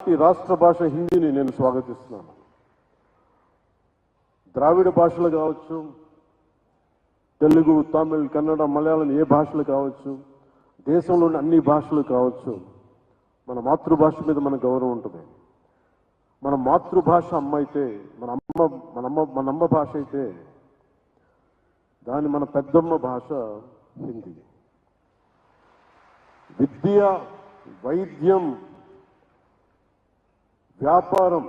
ఈ రాష్ట్ర భాష హిందీని నేను స్వాగతిస్తున్నాను. ద్రావిడ భాషలు కావచ్చు, తెలుగు, తమిళ్, కన్నడ, మలయాళం ఏ భాషలు కావచ్చు, దేశంలోని అన్ని భాషలు కావచ్చు, మన మాతృభాష మీద మన గౌరవం ఉంటుంది. మన మాతృభాష అమ్మ అయితే, మన అమ్మ భాష అయితే దాని మన పెద్దమ్మ భాష హిందీ. విద్య, వైద్యం, వ్యాపారం,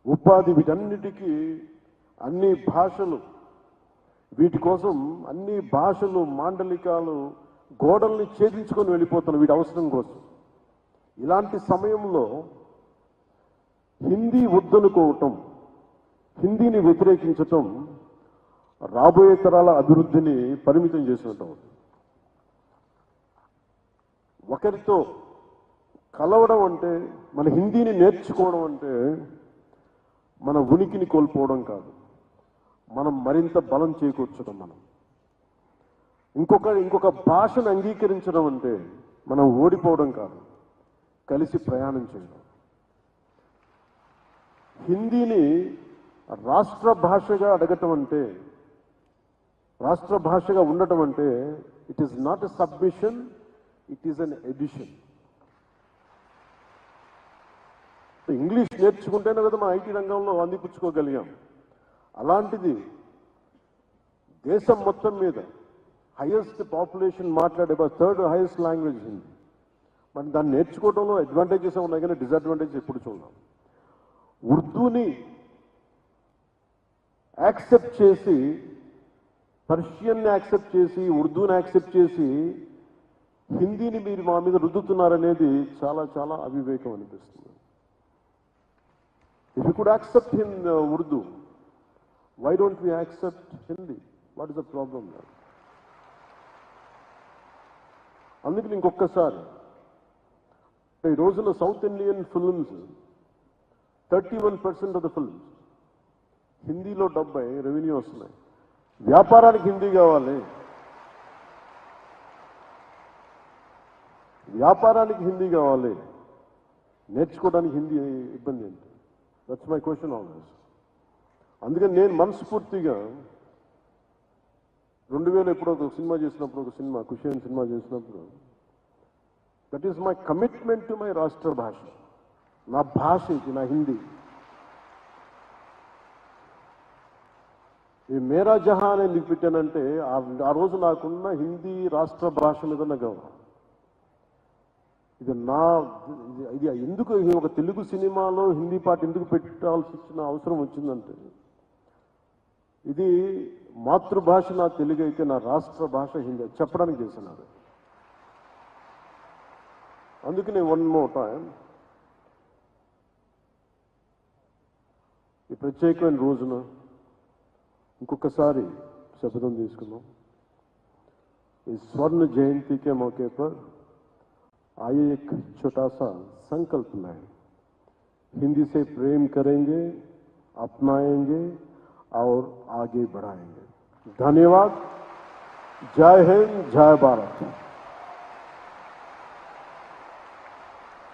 ఉపాధి, వీటన్నిటికీ అన్ని భాషలు, వీటి కోసం అన్ని భాషలు, మాండలికాలు గోడల్ని ఛేదించుకొని వెళ్ళిపోతున్నాయి వీటి అవసరం కోసం. ఇలాంటి సమయంలో హిందీ వద్దనుకోవటం, హిందీని వ్యతిరేకించటం రాబోయే తరాల అభివృద్ధిని పరిమితం చేసినట్టు. ఒకరితో కలవడం అంటే, మన హిందీని నేర్చుకోవడం అంటే మన ఉనికిని కోల్పోవడం కాదు, మనం మరింత బలం చేకూర్చడం. మనం ఇంకొక భాషను అంగీకరించడం అంటే మనం ఓడిపోవడం కాదు, కలిసి ప్రయాణం చేయడం. హిందీని రాష్ట్ర భాషగా అడగటం అంటే, రాష్ట్ర భాషగా ఉండటం అంటే it is not a submission, it is an addition. English నేర్చుకుంటేనే కదా మన ఐటీ రంగంలో అందిపుచ్చుకోగలిగాం. అలాంటిది దేశం మొత్తం మీద హైయెస్ట్ పాపులేషన్ మాట్లాడే థర్డ్ హైయెస్ట్ లాంగ్వేజ్ హిందీ. మరి దాన్ని నేర్చుకోవడంలో అడ్వాంటేజెస్ ఉన్నాయి కానీ డిసడ్వాంటేజెస్ ఎప్పుడు చూడాలి. ఉర్దూని యాక్సెప్ట్ చేసి, పర్షియన్ని యాక్సెప్ట్ చేసి, ఉర్దూని యాక్సెప్ట్ చేసి హిందీని మీరు మా మీద రుద్దుతున్నారనేది చాలా చాలా అవివేకం అనిపిస్తుంది. If you could accept in Urdu, why don't we accept Hindi? What is the problem now? అందుకని ఇంకొకసారి ఈ రోజున south Indian films 31% of the films హిందీలో 70 రెవెన్యూ వస్తున్నాయి. వ్యాపారానికి హిందీ కావాలి, వ్యాపారానికి హిందీ కావాలి, నేర్చుకోవడానికి హిందీ ఇబ్బంది ఏంటి? That's my question always. అందుకని నేను మనస్ఫూర్తిగా 2000 ఎప్పుడో ఒక సినిమా చేసినప్పుడు, ఒక సినిమా కుషియన్ సినిమా చేసినప్పుడు, that is my commitment to my రాష్ట్ర భాష, నా భాష ఇది, నా హిందీ. ఈ మేరా జహాన్ ఎందుకు పెట్టానంటే ఆ రోజు నాకున్న హిందీ రాష్ట్ర భాష మీద నా గౌరవం. ఇది ఎందుకు ఒక తెలుగు సినిమాలో హిందీ పాట ఎందుకు పెట్టాల్సి వచ్చిన అవసరం వచ్చిందంటే, ఇది మాతృభాష నా తెలుగు అయితే నా రాష్ట్ర భాష హిందీ చెప్పడానికి చేసినారు. అందుకని వన్ మోర్ టైం ఈ ప్రత్యేకమైన రోజున ఇంకొకసారి శపథం తీసుకున్నాం. ఈ स्वर्ण जयंती के मौके पर आइए एक छोटा सा संकल्प लें, हिंदी से प्रेम करेंगे, अपनाएंगे और आगे बढ़ाएंगे. धन्यवाद. जय हिंद, जय भारत.